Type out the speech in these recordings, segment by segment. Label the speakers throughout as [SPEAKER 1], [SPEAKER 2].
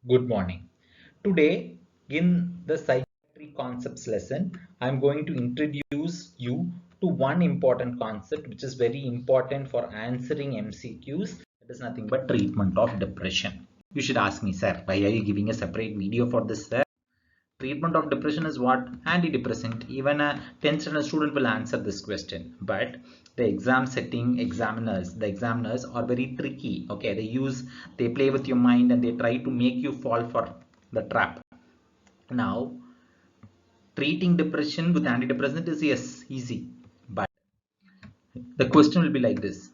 [SPEAKER 1] Good morning. Today, in the psychiatry concepts lesson, I'm going to introduce you to one important concept which is very important for answering MCQs. It is nothing but treatment of depression. You should ask me, sir, why are you giving a separate video for this, sir? Treatment of depression is what? Antidepressant. Even a 10th standard student will answer this question. But the exam setting the examiners are very tricky. Okay, they play with your mind and they try to make you fall for the trap. Now, treating depression with antidepressant is yes, easy. But the question will be like this.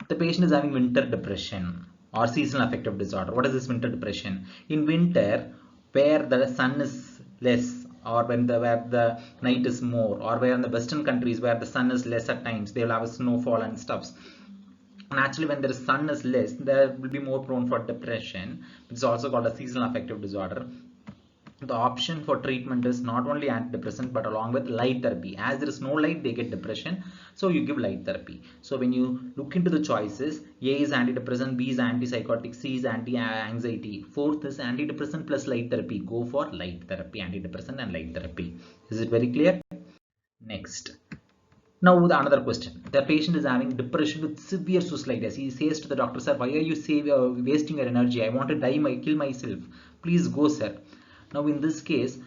[SPEAKER 1] The patient is having winter depression or seasonal affective disorder. What is this winter depression? In winter, where the sun is less, or where the night is more, or where in the western countries where the sun is less at times, they will have a snowfall and stuffs. Naturally, when the sun is less, they will be more prone for depression. It's also called a seasonal affective disorder. The option for treatment is not only antidepressant but along with light therapy. As there is no light, they get depression, so you give light therapy. So when you look into the choices, A is antidepressant, B is antipsychotic, C is anti-anxiety, fourth is antidepressant plus light therapy. Go for light therapy, antidepressant and light therapy. Is it very clear? Next. Now the another question. The patient is having depression with severe suicidal. He says to the doctor, sir, why are you wasting your energy? I want to die, kill myself. Please go, sir. Now in this case,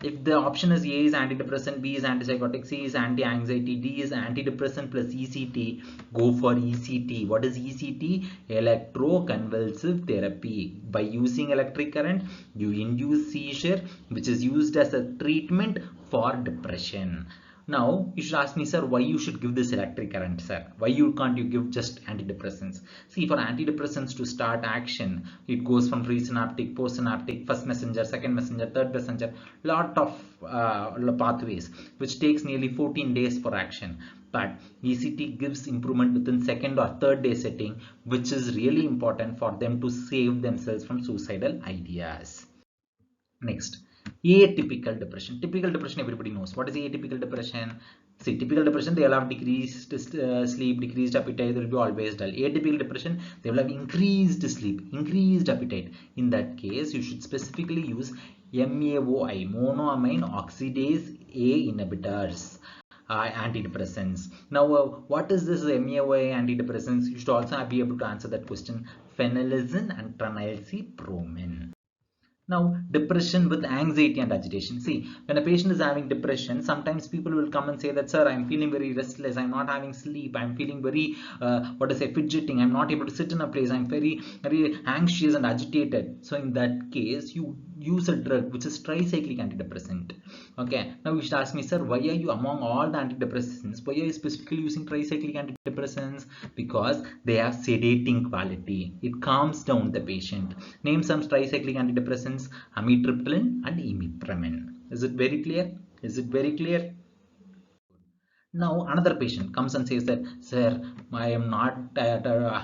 [SPEAKER 1] if the option is A is antidepressant, B is antipsychotic, C is anti-anxiety, D is antidepressant plus ECT, go for ECT. What is ECT? Electroconvulsive therapy. By using electric current, you induce seizure, which is used as a treatment for depression. Now you should ask me, sir, why you should give this electric current, sir? Why can't you give just antidepressants? See, for antidepressants to start action, it goes from presynaptic, postsynaptic, first messenger, second messenger, third messenger, lot of pathways, which takes nearly 14 days for action. But ECT gives improvement within second or third day setting, which is really important for them to save themselves from suicidal ideas. Next, atypical depression. Typical depression, everybody knows. What is atypical depression? See, typical depression, they will have decreased sleep, decreased appetite, they will be always dull. Atypical depression, they will have increased sleep, increased appetite. In that case, you should specifically use MAOI, monoamine oxidase A inhibitors. Antidepressants. Now, what is this MAOI antidepressants? You should also be able to answer that question. Phenylaxine and phenylcypromine. Now, depression with anxiety and agitation. See, when a patient is having depression, sometimes people will come and say that, sir, I'm feeling very restless, I'm not having sleep, I'm feeling very, fidgeting, I'm not able to sit in a place, I'm very, very anxious and agitated. So in that case, you use a drug which is tricyclic antidepressant. Okay, now you should ask me, sir, why are you among all the antidepressants, why are you specifically using tricyclic antidepressants? Because they have sedating quality. It calms down the patient. Name some tricyclic antidepressants: amitriptyline and imipramine. Is it very clear? Is it very clear? Now another patient comes and says that, sir, I am not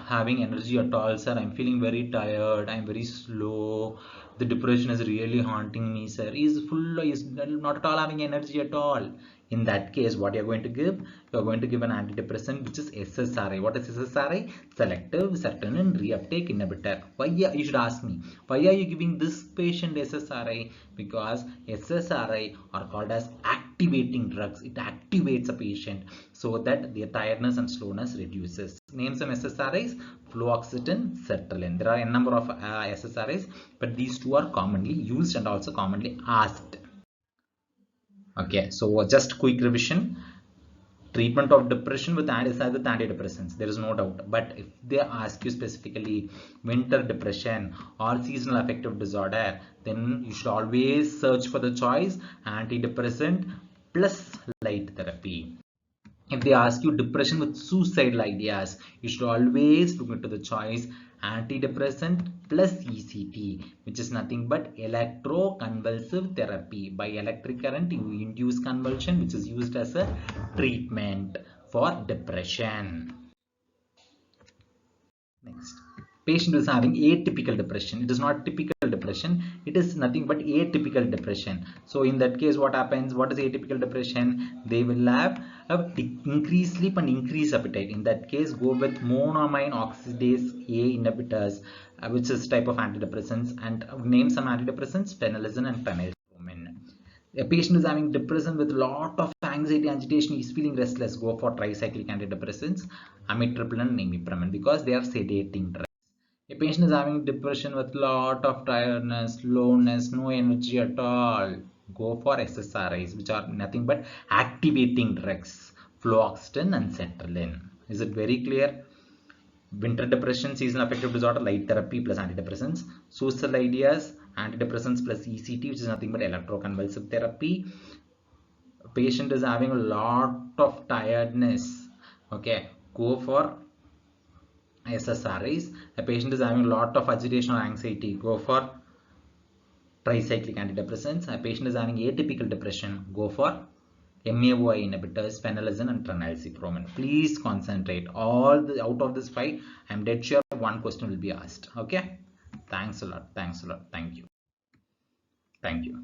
[SPEAKER 1] having energy at all, sir. I'm feeling very tired. I'm very slow. The depression is really haunting me, sir. He's not at all having energy at all. In that case, what you're going to give? You're going to give an antidepressant, which is SSRI. What is SSRI? Selective serotonin reuptake inhibitor. Why? You should ask me, why are you giving this patient SSRI? Because SSRI are called as activating drugs. It activates a patient so that their tiredness and slowness reduces. Name some SSRIs: fluoxetine, sertraline. There are a number of SSRIs, but these two are commonly used and also commonly asked. Okay, so just quick revision. Treatment of depression with antidepressants, there is no doubt. But if they ask you specifically winter depression or seasonal affective disorder, then you should always search for the choice antidepressant plus light therapy. If they ask you depression with suicidal ideas, you should always look into the choice antidepressant plus ECT, which is nothing but electroconvulsive therapy. By electric current, you induce convulsion, which is used as a treatment for depression. Next, patient is having atypical depression. It is not typical depression, it is nothing but atypical depression. So in that case, what happens? What is atypical depression? They will have increased sleep and increased appetite. In that case, go with monoamine oxidase A inhibitors. which is type of antidepressants, and name some antidepressants: phenylephrine and phenylphromin. A patient is having depression with lot of anxiety, agitation, is feeling restless, go for tricyclic antidepressants, amitriptyline and imipramine, because they are sedating drugs. A patient is having depression with lot of tiredness, slowness, no energy at all, go for SSRIs, which are nothing but activating drugs, fluoxetine and sertraline. Is it very clear? Winter depression, seasonal affective disorder, light therapy plus antidepressants. Suicidal ideas, antidepressants plus ECT, which is nothing but electroconvulsive therapy. Patient is having a lot of tiredness, okay, go for SSRIs. A patient is having a lot of agitation or anxiety, go for tricyclic antidepressants. A patient is having atypical depression, go for MAOI inhibitors, phenylephrine and phenylcypromine. Please concentrate. Out of this 5, I'm dead sure one question will be asked. Okay. Thanks a lot. Thanks a lot. Thank you. Thank you.